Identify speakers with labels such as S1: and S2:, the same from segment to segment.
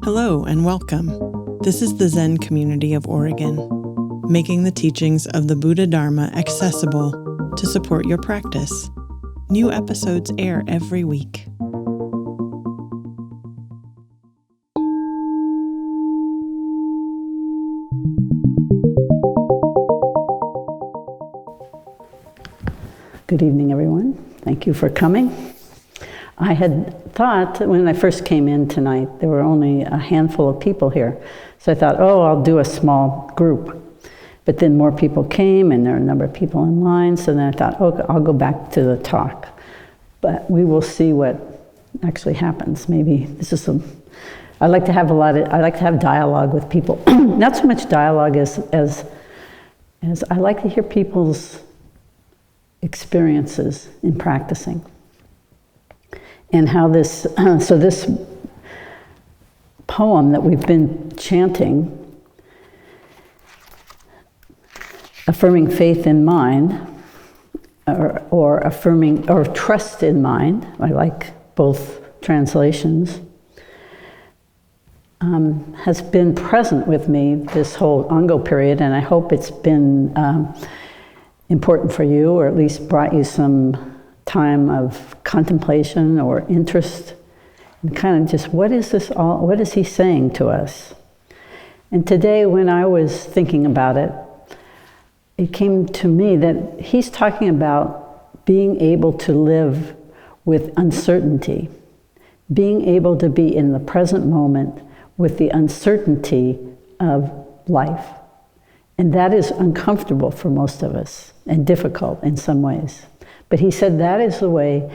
S1: Hello and welcome. This is the Zen community of Oregon, making the teachings of the Buddha Dharma accessible to support your practice. New episodes air every week.
S2: Good evening, everyone. Thank you for coming. I had thought when I first came in tonight, there were only a handful of people here. So I thought, I'll do a small group. But then more people came and there were a number of people in line. So then I thought, I'll go back to the talk. But we will see what actually happens. Maybe this is I like to have dialogue with people. Not so much dialogue as I like to hear people's experiences in practicing. And how this poem that we've been chanting, affirming faith in mind, or affirming, or trust in mind, I like both translations, has been present with me this whole Ango period, and I hope it's been important for you, or at least brought you some time of contemplation or interest, and kind of just what is he saying to us? And today when I was thinking about it, it came to me that he's talking about being able to live with uncertainty, being able to be in the present moment with the uncertainty of life. And that is uncomfortable for most of us and difficult in some ways. But he said that is the way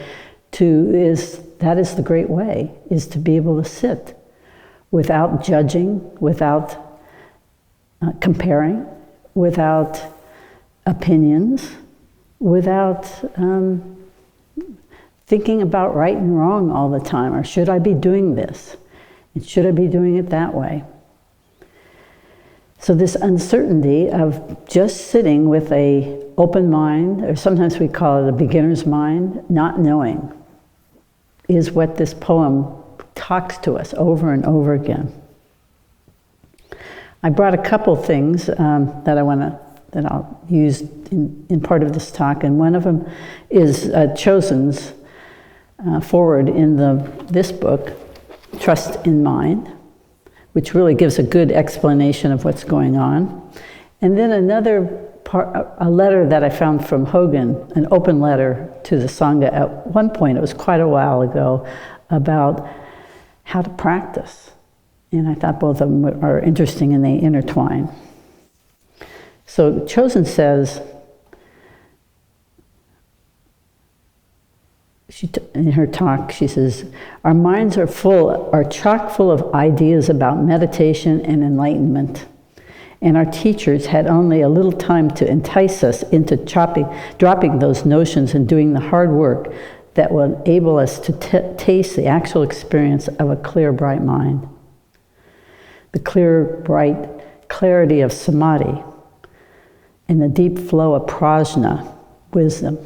S2: that is the great way, is to be able to sit without judging, without comparing, without opinions, without thinking about right and wrong all the time, or should I be doing this? And should I be doing it that way? So this uncertainty of just sitting with a open mind, or sometimes we call it a beginner's mind, not knowing, is what this poem talks to us over and over again. I brought a couple things that I'll use in part of this talk, and one of them is Chosen's forward in this book, Trust in Mind, which really gives a good explanation of what's going on. And then another part, a letter that I found from Dōgen, an open letter to the sangha at one point, it was quite a while ago, about how to practice. And I thought both of them are interesting and they intertwine. So Chosen says, in her talk, she says, our minds are chock full of ideas about meditation and enlightenment. And our teachers had only a little time to entice us into dropping those notions and doing the hard work that will enable us to taste the actual experience of a clear, bright mind. The clear, bright clarity of samadhi and the deep flow of prajna, wisdom.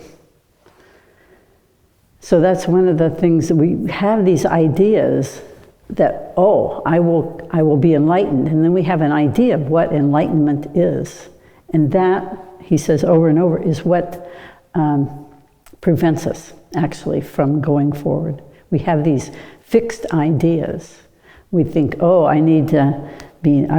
S2: So that's one of the things that we have, these ideas that, I will be enlightened. And then we have an idea of what enlightenment is. And that, he says over and over, is what prevents us actually from going forward. We have these fixed ideas. We think, I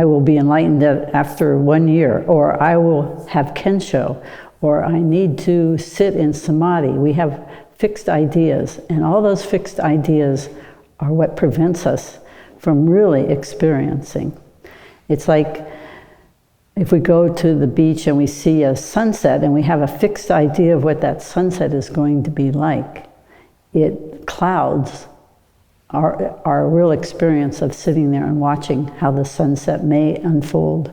S2: will be enlightened after 1 year, or I will have kensho, or I need to sit in samadhi. We have fixed ideas, and all those fixed ideas are what prevents us from really experiencing. It's like if we go to the beach and we see a sunset and we have a fixed idea of what that sunset is going to be like, it clouds our real experience of sitting there and watching how the sunset may unfold.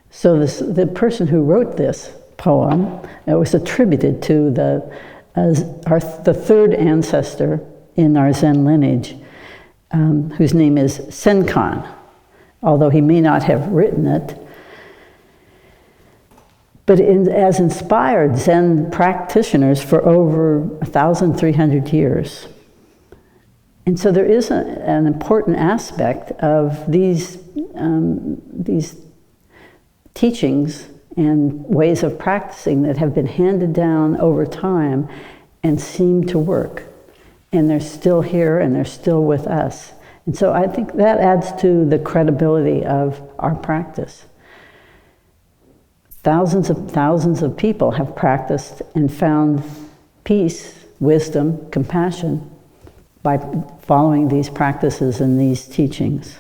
S2: So the person who wrote this poem, it was attributed to the third ancestor in our Zen lineage, whose name is Senkan, although he may not have written it. but as inspired Zen practitioners for over 1,300 years. And so there is an important aspect of these teachings and ways of practicing that have been handed down over time and seem to work. And they're still here and they're still with us. And so I think that adds to the credibility of our practice. Thousands of people have practiced and found peace, wisdom, compassion by following these practices and these teachings.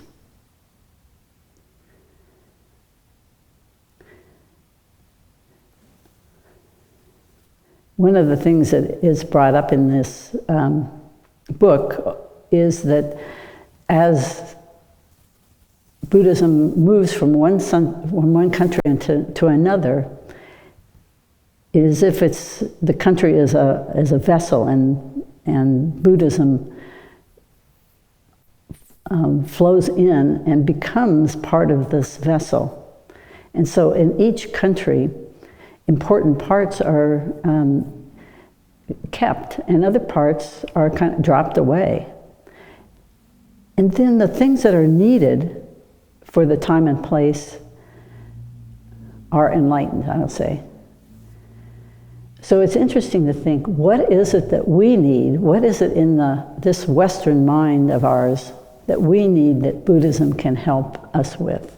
S2: One of the things that is brought up in this book is that as Buddhism moves from one country to another, it is as if the country is a vessel, and Buddhism flows in and becomes part of this vessel. And so in each country, important parts are kept, and other parts are kind of dropped away. And then the things that are needed for the time and place are enlightened, I'll say. So it's interesting to think, what is it that we need? What is it in this Western mind of ours that we need that Buddhism can help us with?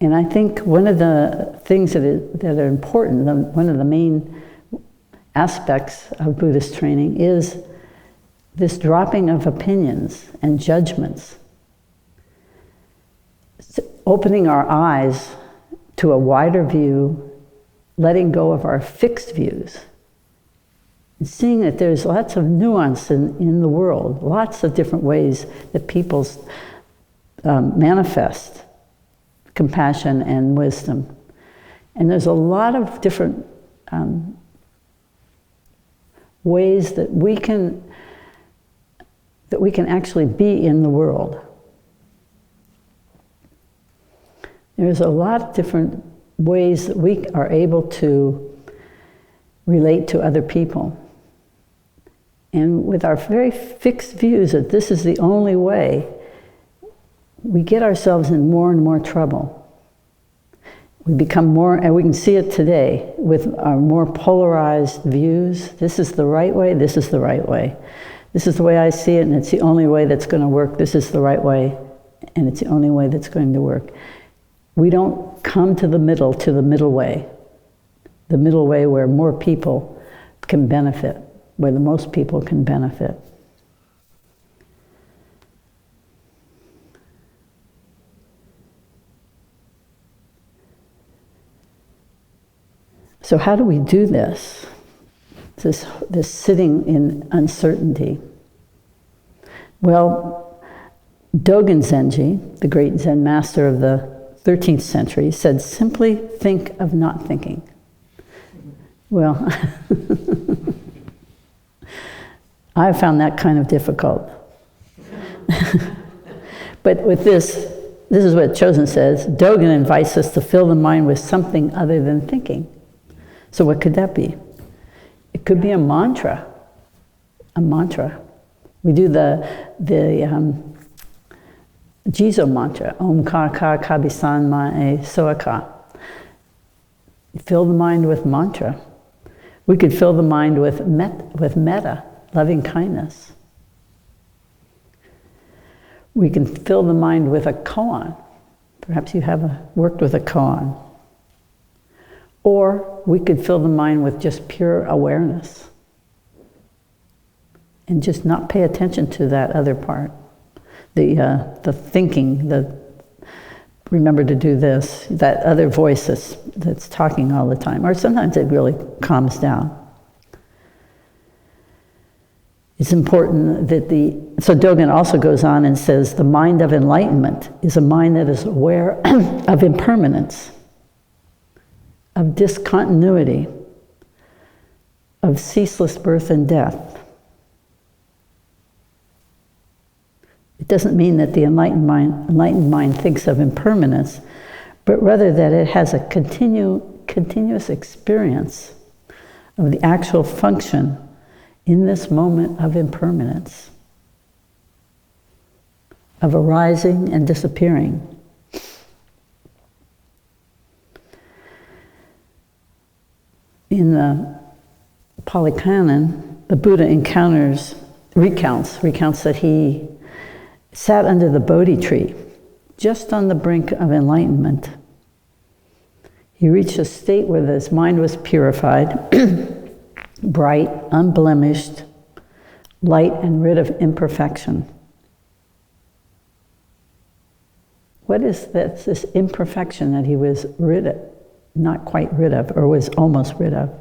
S2: And I think one of the things that are important, one of the main aspects of Buddhist training is this dropping of opinions and judgments. It's opening our eyes to a wider view, letting go of our fixed views, and seeing that there's lots of nuance in the world, lots of different ways that people manifest compassion and wisdom. And there's a lot of different ways that we can actually be in the world. There's a lot of different ways that we are able to relate to other people. And with our very fixed views that this is the only way, we get ourselves in more and more trouble. We become more, and we can see it today, with our more polarized views. This is the right way, this is the right way. This is the way I see it, and it's the only way that's going to work. This is the right way, and it's the only way that's going to work. We don't come to the middle way. The middle way where more people can benefit, where the most people can benefit. So how do we do this? This sitting in uncertainty. Well, Dōgen Zenji, the great Zen master of the 13th century, said, simply think of not thinking. Well, I found that kind of difficult. But with this is what Chosen says, Dōgen invites us to fill the mind with something other than thinking. So what could that be? It could be a mantra. A mantra. We do the Jizo mantra, Om Ka Ka Kabisan Ma E Soaka. Fill the mind with mantra. We could fill the mind with metta, loving kindness. We can fill the mind with a koan. Perhaps you have worked with a koan. Or we could fill the mind with just pure awareness and just not pay attention to that other part. The thinking, remember to do this, that other voice that's talking all the time. Or sometimes it really calms down. It's important that so Dōgen also goes on and says, the mind of enlightenment is a mind that is aware of impermanence, of discontinuity, of ceaseless birth and death. It doesn't mean that the enlightened mind thinks of impermanence, but rather that it has a continuous experience of the actual function in this moment of impermanence, of arising and disappearing. In the Pali Canon, the Buddha recounts that he sat under the Bodhi tree, just on the brink of enlightenment. He reached a state where his mind was purified, bright, unblemished, light, and rid of imperfection. What is this imperfection that he was not quite rid of, or was almost rid of?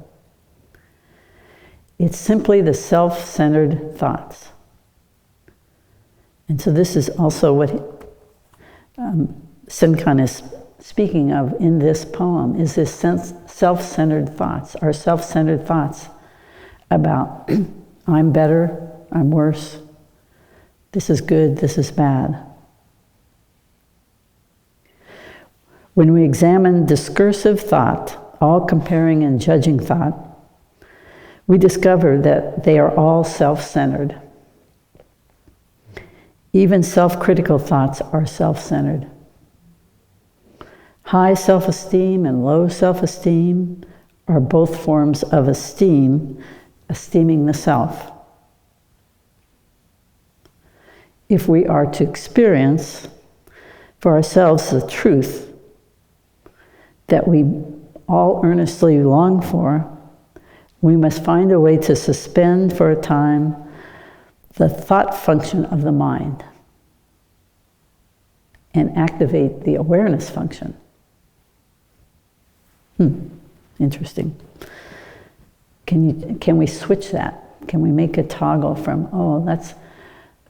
S2: It's simply the self-centered thoughts. And so this is also what Senkan is speaking of in this poem, is this self-centered thoughts, our self-centered thoughts about I'm better, I'm worse, this is good, this is bad. When we examine discursive thought, all comparing and judging thought, we discover that they are all self-centered. Even self-critical thoughts are self-centered. High self-esteem and low self-esteem are both forms of esteeming the self. If we are to experience for ourselves the truth that we all earnestly long for, we must find a way to suspend for a time the thought function of the mind and activate the awareness function. Interesting. Can we switch that? Can we make a toggle from, that's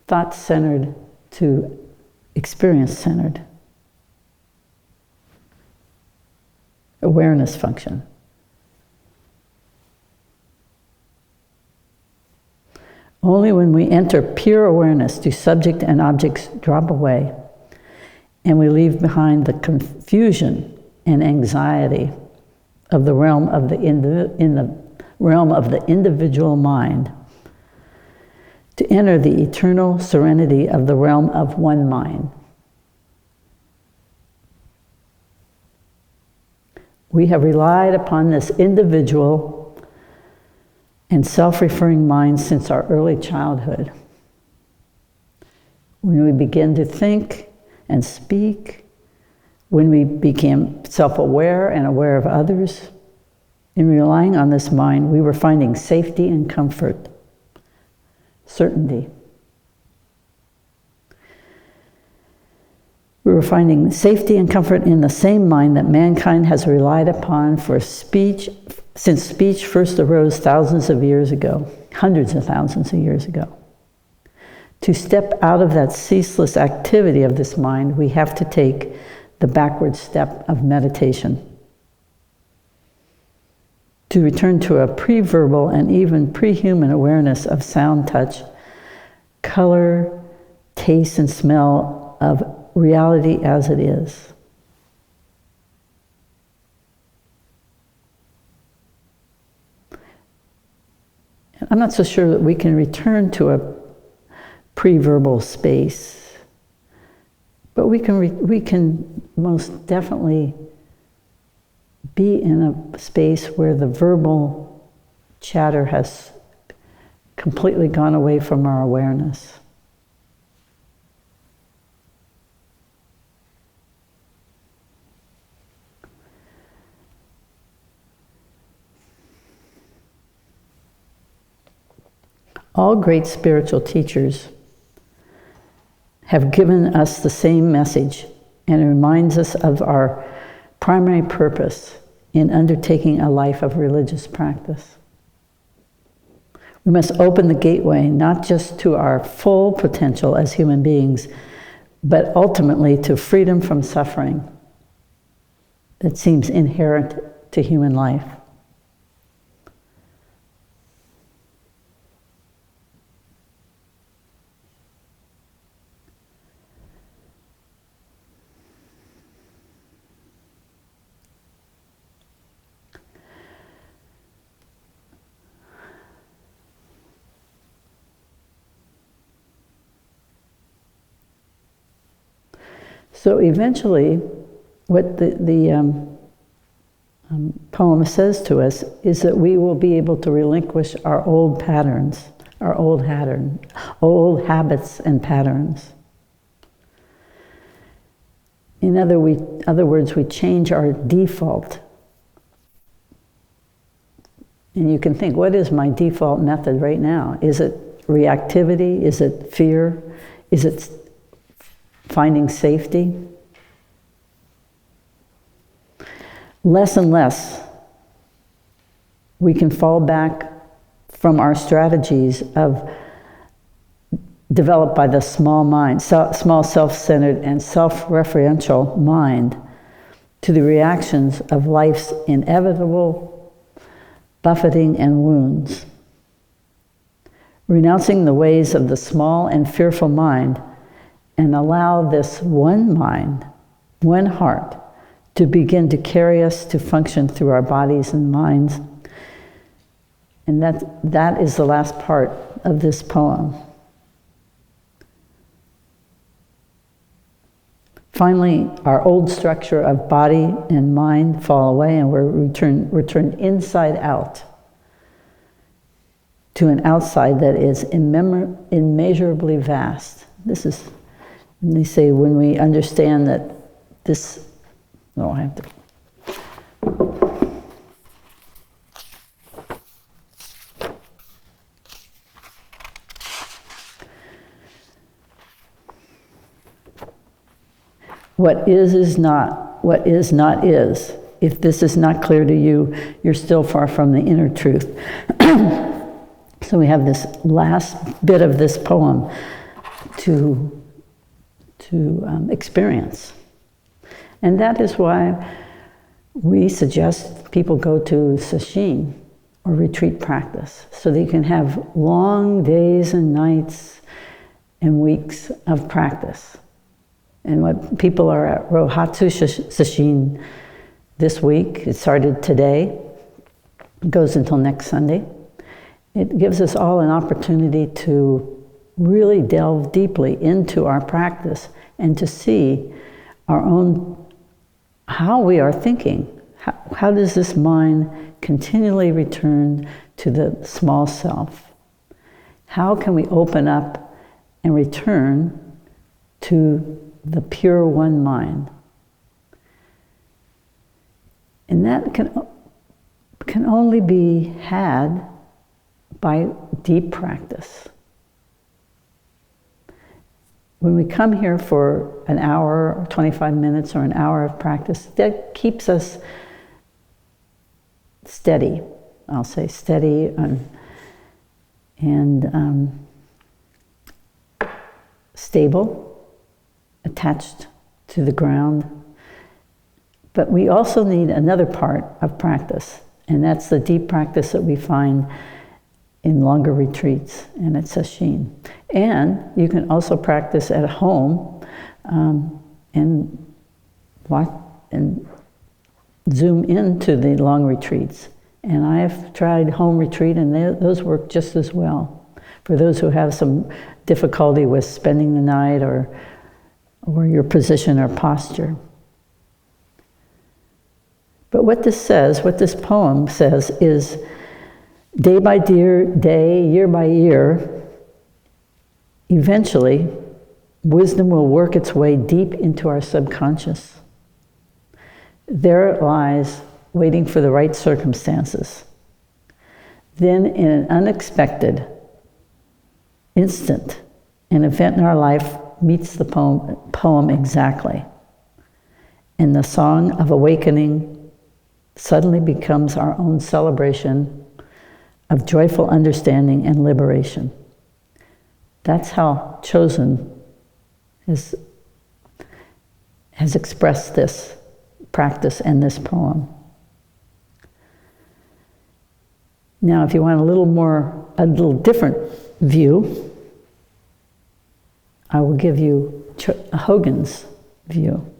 S2: thought-centered to experience-centered? Awareness function. Only when we enter pure awareness do subject and objects drop away, and we leave behind the confusion and anxiety of the realm of the individual mind, to enter the eternal serenity of the realm of one mind. We have relied upon this individual and self-referring mind since our early childhood. When we begin to think and speak, when we became self-aware and aware of others, in relying on this mind, we were finding safety and comfort, certainty. We were finding safety and comfort in the same mind that mankind has relied upon for speech, since speech first arose thousands of years ago, hundreds of thousands of years ago. To step out of that ceaseless activity of this mind, we have to take the backward step of meditation. To return to a pre-verbal and even pre-human awareness of sound, touch, color, taste, and smell of reality as it is. I'm not so sure that we can return to a pre-verbal space, but we can most definitely be in a space where the verbal chatter has completely gone away from our awareness. All great spiritual teachers have given us the same message, and it reminds us of our primary purpose in undertaking a life of religious practice. We must open the gateway not just to our full potential as human beings, but ultimately to freedom from suffering that seems inherent to human life. So eventually, what the poem says to us is that we will be able to relinquish our old patterns, our old habits and patterns. In other words, we change our default. And you can think, what is my default method right now? Is it reactivity? Is it fear? Is it finding safety? Less and less we can fall back from our strategies of developed by the small mind, small self-centered and self-referential mind to the reactions of life's inevitable buffeting and wounds. Renouncing the ways of the small and fearful mind and allow this one mind, one heart, to begin to carry us to function through our bodies and minds. And that is the last part of this poem. Finally, our old structure of body and mind fall away, and we're turned inside out to an outside that is immeasurably vast. This is, they say, when we understand that this. No, I have to. What is not. What is not is. If this is not clear to you, you're still far from the inner truth. So we have this last bit of this poem to experience. And that is why we suggest people go to sesshin or retreat practice, so that you can have long days and nights and weeks of practice. And what people are at Rohatsu sesshin this week, it started today, it goes until next Sunday. It gives us all an opportunity to really delve deeply into our practice and to see our own, how we are thinking. How does this mind continually return to the small self? How can we open up and return to the pure one mind? And that can only be had by deep practice. When we come here for an hour or 25 minutes or an hour of practice, that keeps us steady. I'll say steady and stable, attached to the ground. But we also need another part of practice, and that's the deep practice that we find in longer retreats and at sesshin. And you can also practice at home and watch and zoom into the long retreats. And I've tried home retreat, and those work just as well for those who have some difficulty with spending the night or your position or posture. But what this poem says is, day by day, year by year, eventually, wisdom will work its way deep into our subconscious. There it lies, waiting for the right circumstances. Then, in an unexpected instant, an event in our life meets the poem exactly. And the song of awakening suddenly becomes our own celebration of joyful understanding and liberation. That's how Chosen has expressed this practice and this poem. Now, if you want a little different view, I will give you Hogan's view.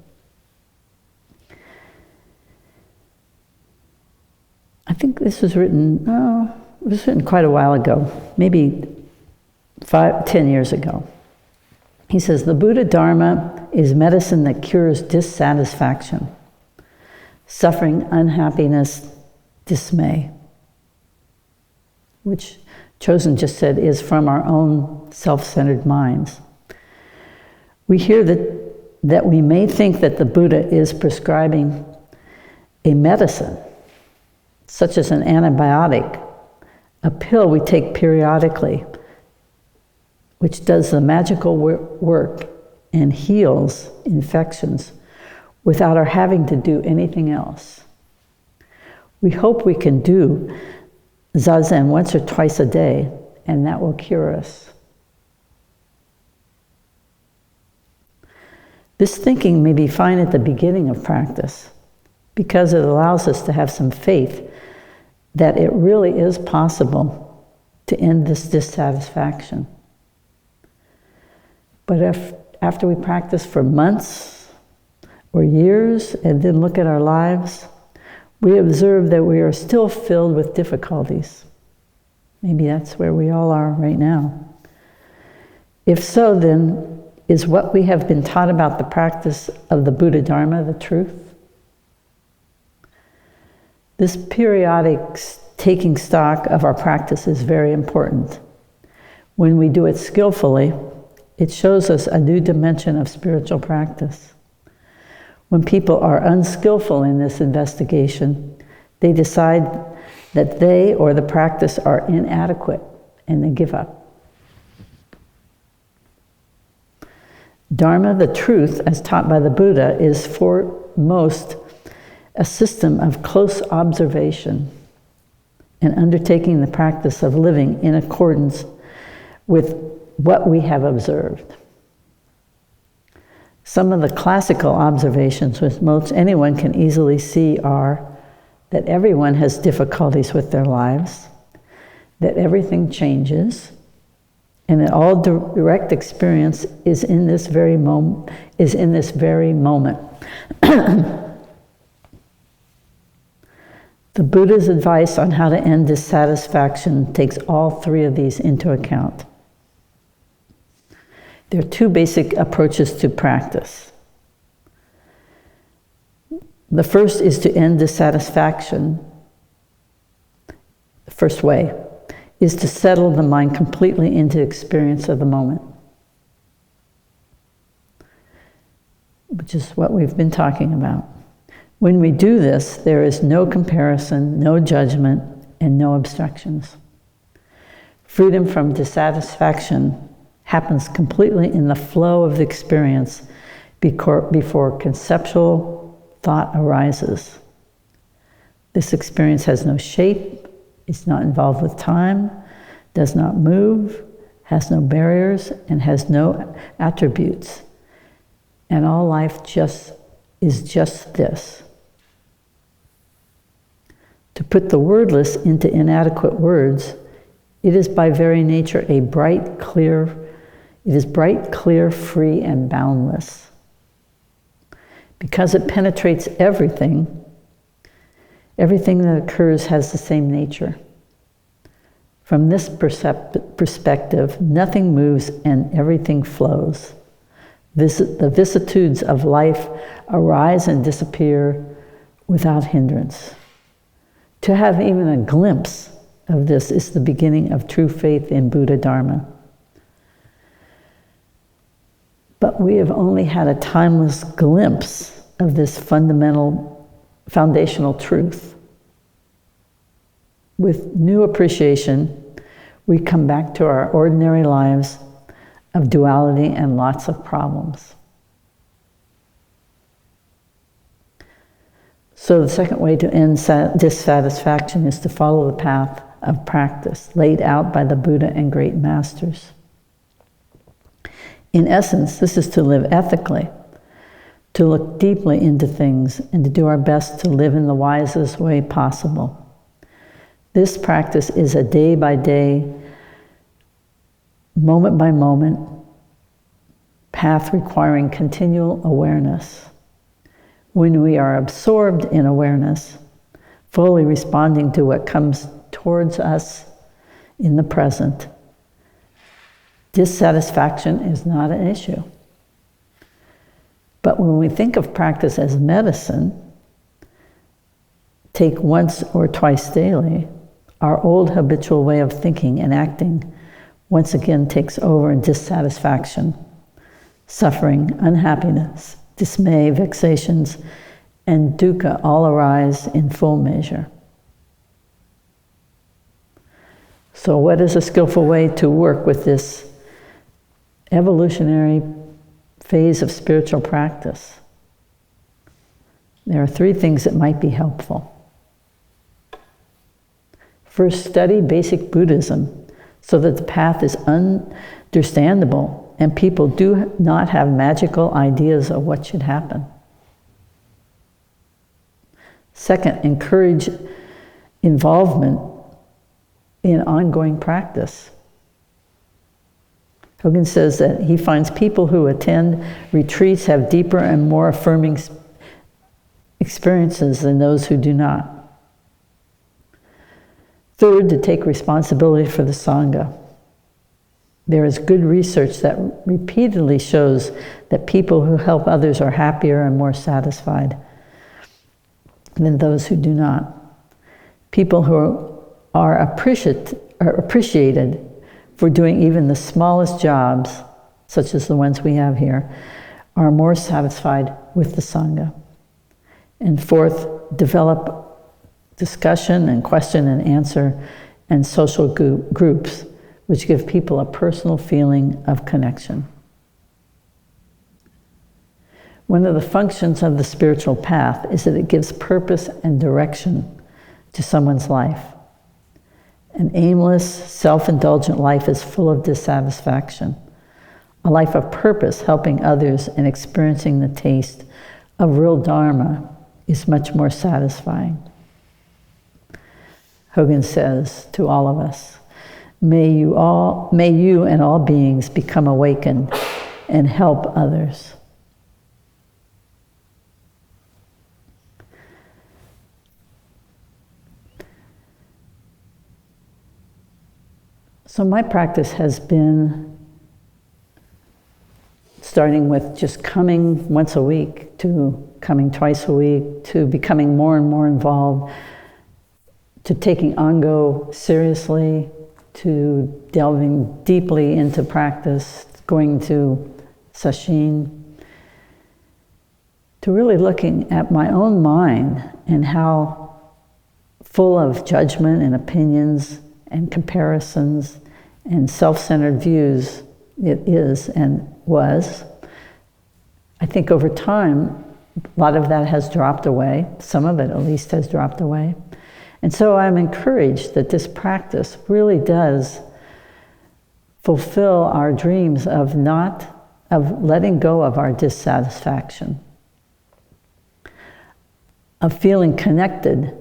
S2: I think this was written, it was written quite a while ago, maybe 10 years ago. He says, the Buddha Dharma is medicine that cures dissatisfaction, suffering, unhappiness, dismay, which Chosen just said is from our own self-centered minds. We hear that we may think that the Buddha is prescribing a medicine, such as an antibiotic, a pill we take periodically, which does the magical work and heals infections without our having to do anything else. We hope we can do Zazen once or twice a day, and that will cure us. This thinking may be fine at the beginning of practice, because it allows us to have some faith that it really is possible to end this dissatisfaction. But if after we practice for months or years and then look at our lives, we observe that we are still filled with difficulties. Maybe that's where we all are right now. If so, then is what we have been taught about the practice of the Buddha Dharma the truth? This periodic taking stock of our practice is very important. When we do it skillfully, it shows us a new dimension of spiritual practice. When people are unskillful in this investigation, they decide that they or the practice are inadequate and they give up. Dharma, the truth, as taught by the Buddha, is for most a system of close observation and undertaking the practice of living in accordance with what we have observed. Some of the classical observations which most anyone can easily see are that everyone has difficulties with their lives, that everything changes, and that all direct experience is in this very moment. The Buddha's advice on how to end dissatisfaction takes all three of these into account. There are two basic approaches to practice. The first is to end dissatisfaction. The first way is to settle the mind completely into experience of the moment, which is what we've been talking about. When we do this, there is no comparison, no judgment, and no obstructions. Freedom from dissatisfaction happens completely in the flow of the experience before conceptual thought arises. This experience has no shape, it's not involved with time, does not move, has no barriers, and has no attributes. And all life is just this. To put the wordless into inadequate words, it is by very nature a bright, clear, free, and boundless. Because it penetrates everything that occurs has the same nature. From this perspective, nothing moves and everything flows. The vicissitudes of life arise and disappear without hindrance. To have even a glimpse of this is the beginning of true faith in Buddha Dharma. But we have only had a timeless glimpse of this foundational truth. With new appreciation, we come back to our ordinary lives of duality and lots of problems. So the second way to end dissatisfaction is to follow the path of practice laid out by the Buddha and great masters. In essence, this is to live ethically, to look deeply into things, and to do our best to live in the wisest way possible. This practice is a day-by-day, moment-by-moment path requiring continual awareness. When we are absorbed in awareness, fully responding to what comes towards us in the present, dissatisfaction is not an issue. But when we think of practice as medicine, take once or twice daily, our old habitual way of thinking and acting once again takes over, and dissatisfaction, suffering, unhappiness, dismay, vexations, and dukkha all arise in full measure. So what is a skillful way to work with this evolutionary phase of spiritual practice? There are 3 things that might be helpful. First, study basic Buddhism so that the path is understandable and people do not have magical ideas of what should happen. Second, encourage involvement in ongoing practice. Dōgen says that he finds people who attend retreats have deeper and more affirming experiences than those who do not. Third, to take responsibility for the sangha. There is good research that repeatedly shows that people who help others are happier and more satisfied than those who do not. People who are appreciated for doing even the smallest jobs, such as the ones we have here, are more satisfied with the sangha. And fourth, develop discussion and question and answer and social groups, which give people a personal feeling of connection. One of the functions of the spiritual path is that it gives purpose and direction to someone's life. An aimless, self-indulgent life is full of dissatisfaction. A life of purpose, helping others and experiencing the taste of real Dharma, is much more satisfying. Dōgen says to all of us, may you and all beings become awakened and help others. So my practice has been starting with just coming once a week, to coming twice a week, to becoming more and more involved, to taking Ango seriously, to delving deeply into practice, going to sesshin, to really looking at my own mind and how full of judgment and opinions and comparisons and self-centered views it is and was. I think over time, a lot of that has dropped away. Some of it, at least, has dropped away. And so I'm encouraged that this practice really does fulfill our dreams of letting go of our dissatisfaction, of feeling connected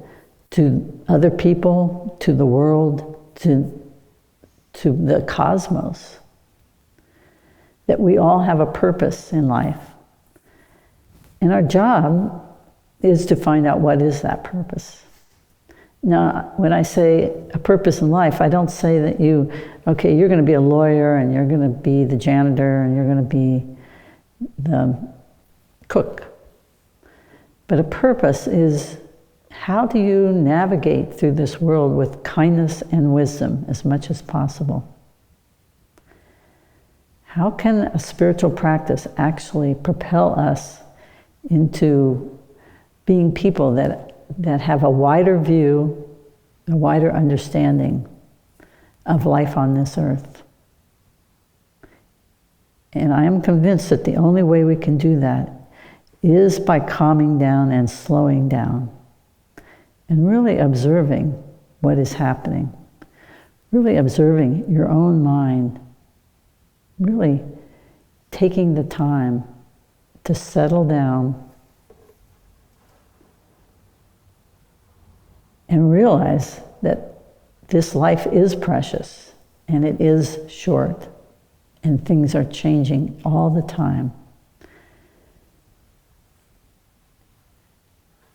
S2: to other people, to the world, to the cosmos, that we all have a purpose in life. And our job is to find out what is that purpose. Now, when I say a purpose in life, I don't say that you're going to be a lawyer and you're going to be the janitor and you're going to be the cook. But a purpose is, how do you navigate through this world with kindness and wisdom as much as possible? How can a spiritual practice actually propel us into being people that have a wider view, a wider understanding of life on this earth? And I am convinced that the only way we can do that is by calming down and slowing down and really observing what is happening, really observing your own mind, really taking the time to settle down and realize that this life is precious and it is short and things are changing all the time.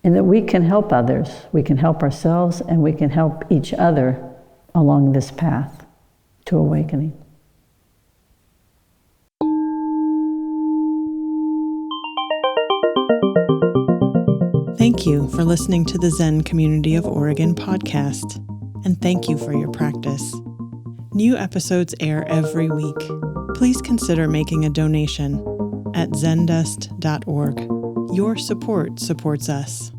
S2: And that we can help others, we can help ourselves, and we can help each other along this path to awakening.
S1: Thank you for listening to the Zen Community of Oregon podcast, and thank you for your practice. New episodes air every week. Please consider making a donation at zendust.org. Your support supports us.